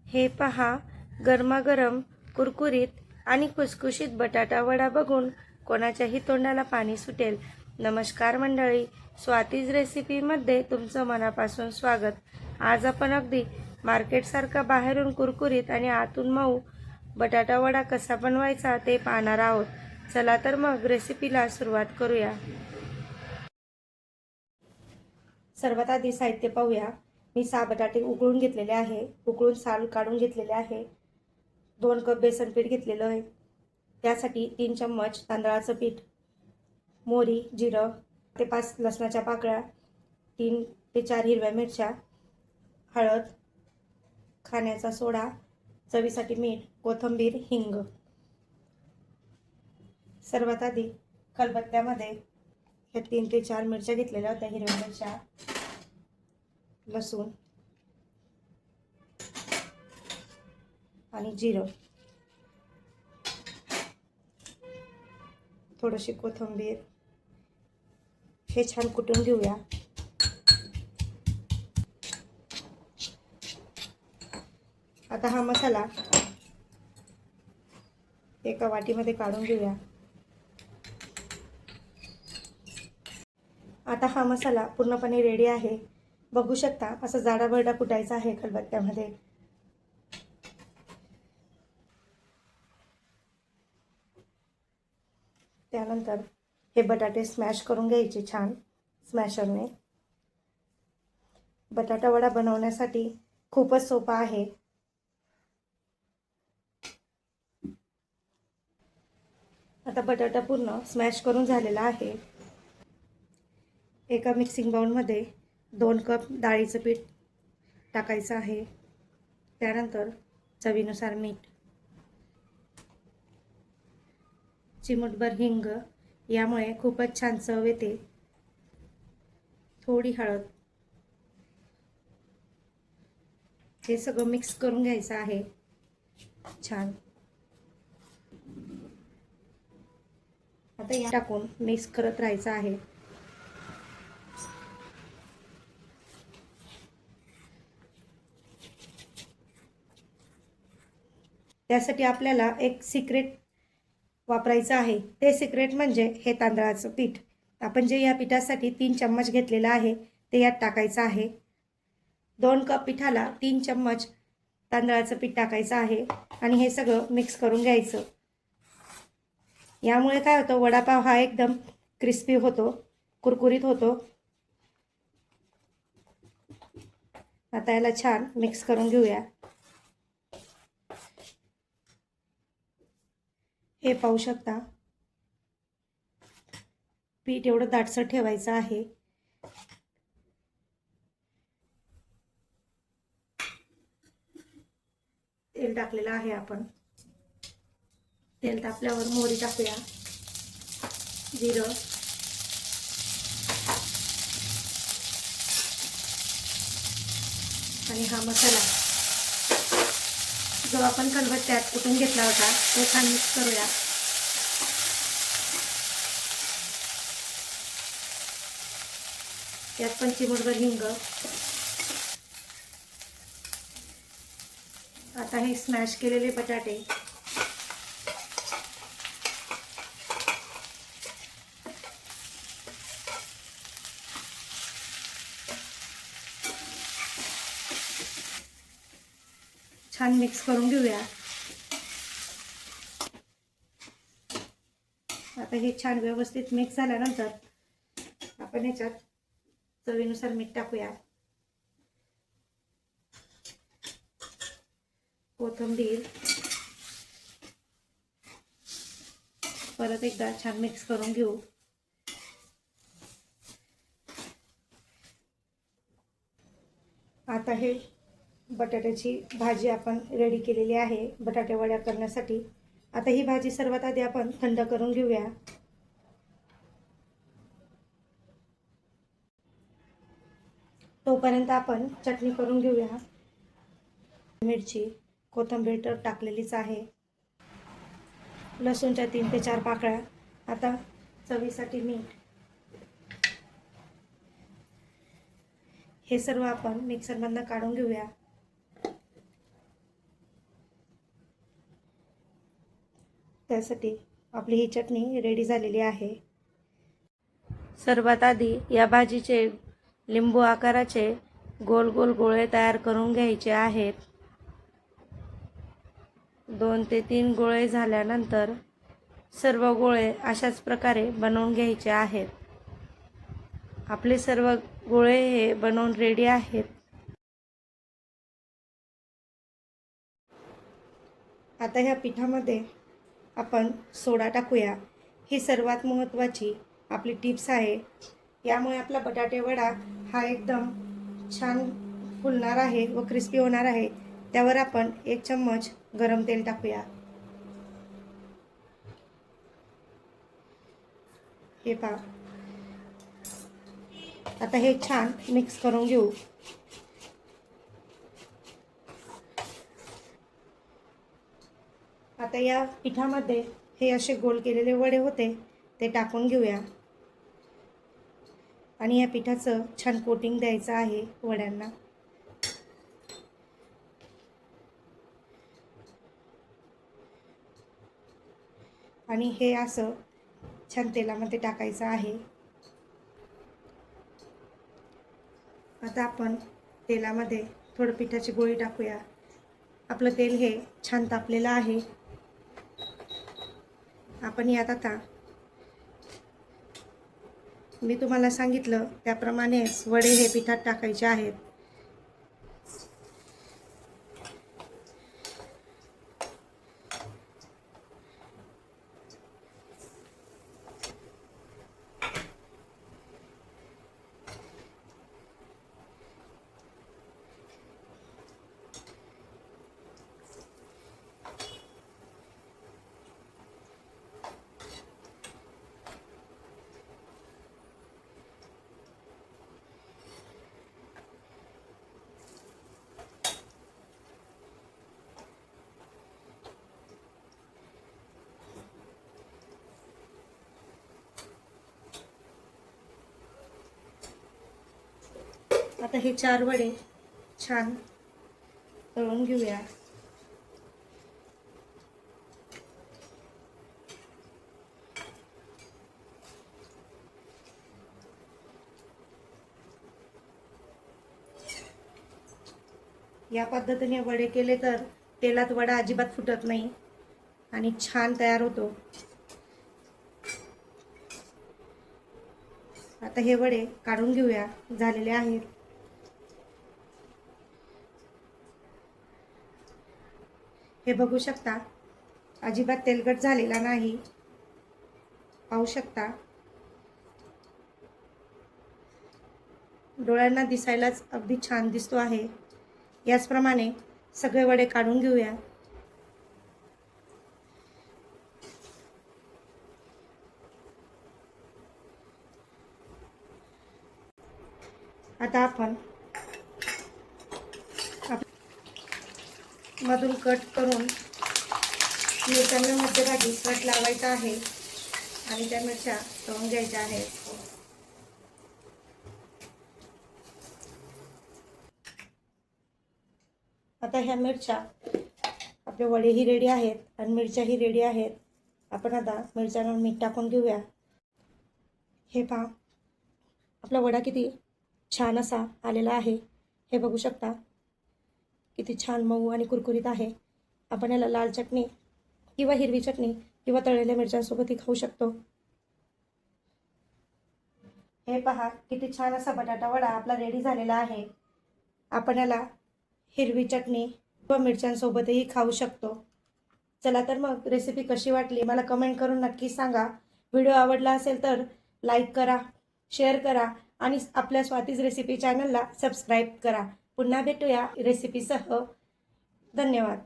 हे पहा, गरमागरम कुरकुरीत आणि खुसखुशीत बटाटा वडा बघून कोणाच्याही तोंडाला पाणी सुटेल. नमस्कार मंडळी, स्वातीज रेसिपीमध्ये तुमचं मनापासून स्वागत. आज आपण अगदी मार्केटसारखा बाहेरून कुरकुरीत आणि आतून मऊ बटाटा वडा कसा बनवायचा ते पाहणार आहोत. चला तर मग रेसिपीला सुरुवात करूया. सर्वात आधी साहित्य पाहूया. मी 6 बटाटे उकळून घेतलेले आहे. उकळून साल काढून घेतलेले आहे. 2 कप बेसन पीठ घेतलेलं आहे. त्यासाठी 3 चम्मच तांदळाचं पीठ, मोहरी, जिरं, 5 लसणाच्या पाकळ्या, 3 ते 4 हिरव्या मिरच्या, हळद, खाण्याचा सोडा, चवीसाठी मीठ, कोथिंबीर, हिंग. सर्वात आधी खलबत्त्यामध्ये हे 3 ते 4 मिरच्या घेतलेल्या होत्या, हिरव्या मिरच्या, लसूण आणि जिरं, थोडीशी कोथिंबीर हे छान कुटून घेऊया. आता हा मसाला एका वाटीमध्ये काढून घेऊया. आता हा मसाला पूर्णपणे रेडी आहे. बघू शकता, असं जाडाभरडा कुटायचा आहे खलबत्त्यामध्ये. त्यानंतर हे बटाटे स्मॅश करून घ्यायचे छान स्मॅशरने. बटाटा वडा बनवण्यासाठी खूपच सोपा आहे. आता बटाटा पूर्ण स्मॅश करून झालेला आहे. एका मिक्सिंग बाउलमध्ये 2 कप डाळीचं पीठ टाकायचं आहे. त्यानंतर चवीनुसार मीठ, चिमूटभर हिंग, यामुळे खूपच छान चव येते. थोडी हळद. हे सगळं मिक्स करून घ्यायचं आहे छान. आता या टाकून मिक्स करत राहायचं आहे. त्यासाठी आपल्याला एक सिक्रेट वापरायचं आहे. ते सिक्रेट म्हणजे हे तांदळाचं पीठ. आपण जे या पिठासाठी 3 चम्मच घेतलेलं आहे ते यात टाकायचं आहे. 2 कप पिठाला 3 चम्मच तांदळाचं पीठ टाकायचं आहे आणि हे सगळं मिक्स करून घ्यायचं. यामुळे काय होतं, वडापाव हा एकदम क्रिस्पी होतो, कुरकुरीत होतो. आता याला छान मिक्स करून घेऊया. हे पाहू शकता, पीठ एवढं दाटसर ठेवायचं आहे. तेल टाकलेलं आहे आपण. तेल तापल्यावर मोहरी टाकूया, जिरं, आणि हा मसाला जो आपण खलबत्त्यात कुटून घेतला होता तो छान मिक्स करूया. यात पण चिमूटभर हिंग. आता हे स्मॅश केलेले बटाटे छान मिक्स करून घेऊया. आता हे छान व्यवस्थित मिक्स झाल्यानंतर आपण याच्यात चवीनुसार मीठ टाकूया, कोथिंबीर, परत एकदा छान मिक्स करून घेऊ. आता हे बटाट्याची भाजी आपण रेडी केलेली आहे बटाटे वड्या करण्यासाठी. आता ही भाजी सर्वात आधी आपण थंड करून घेऊया. तोपर्यंत आपण चटणी करून घेऊया. मिरची, कोथिंबीर तर टाकलेलीच आहे. लसूणच्या 3 ते 4 पाकळ्या. आता चवीसाठी मीठ. हे सर्व आपण मिक्सरमधून काढून घेऊया. त्यासाठी आपली ही चटणी रेडी झालेली आहे। सर्वात आधी या भाजीचे लिंबू आकाराचे गोल गोल गोळे तयार करून घ्यायचे आहेत। 2 ते 3 गोळे झाल्यानंतर सर्व गोळे अशाच प्रकारे बनवून घ्यायचे आहेत। आपले सर्व गोळे हे बनवून रेडी आहेत। आता ह्या पिठामध्ये आपण सोडा टाकूया। ही सर्वात महत्त्वाची आपली टिप्स आहे। यामुळे आपला बटाटे वडा हा एकदम छान फुलणार आहे व क्रिस्पी होणार आहे। त्यावर आपण 1 चम्मच गरम तेल टाकूया। हे पहा, आता हे छान मिक्स करून घेऊ। आता या पिठामध्ये हे असे गोल केलेले वडे होते ते टाकून घेऊया आणि या पिठाचं छान कोटिंग द्यायचं आहे वड्यांना। आणि हे असं छान तेलामध्ये टाकायचं आहे। आता आपण तेलामध्ये थोडं पिठाची गोळी टाकूया। आपलं तेल हे छान तापलेलं आहे। आपण यात आता मी तुम्हाला सांगितलं त्याप्रमाणेच वडे हे पिठात टाकायचे आहेत। आता हे 4 वडे छान तळून घेऊया। या पद्धतीने वडे केले तर तेलात वडा अजिबात फुटत नाही आणि छान तयार होतो। आता हे वडे काढून घेऊया, झालेले आहेत। हे बघू शकता, अजिबात तेलकट झालेला नाही। पाहू शकता, डोळ्यांना दिसायलाच अगदी छान दिसतो आहे। याचप्रमाणे सगळे वडे काढून घेऊया। आता आपण मधून कट करून मिरच्यांना मध्यभागी कट लावायचा आहे आणि त्या मिरच्या तळून घ्यायच्या आहेत। आता ह्या मिरच्या, आपले वडेही रेडी आहेत आणि मिरच्याही रेडी आहेत। आपण आता मिरच्यांवर मीठ टाकून घेऊया। हे पहा, आपला वडा किती छान असा आलेला आहे। हे बघू शकता, किती छान मऊ आणि कुरकुरीत आहे। आपण याला लाल चटणी किंवा हिरवी चटणी किंवा तळलेल्या मिरच्यांसोबतही खाऊ शकतो। हे पहा, किती छान असा बटाटा वडा आपला रेडी झालेला आहे। आपण याला हिरवी चटणी व मिरच्यांसोबतही खाऊ शकतो। चला तर मग रेसिपी कशी वाटली मला कमेंट करून नक्की सांगा। व्हिडिओ आवडला असेल तर लाईक करा, शेअर करा आणि आपल्या स्वातीज रेसिपी चॅनलला सबस्क्राईब करा। पुन्हा भेटूया रेसिपीसह। धन्यवाद।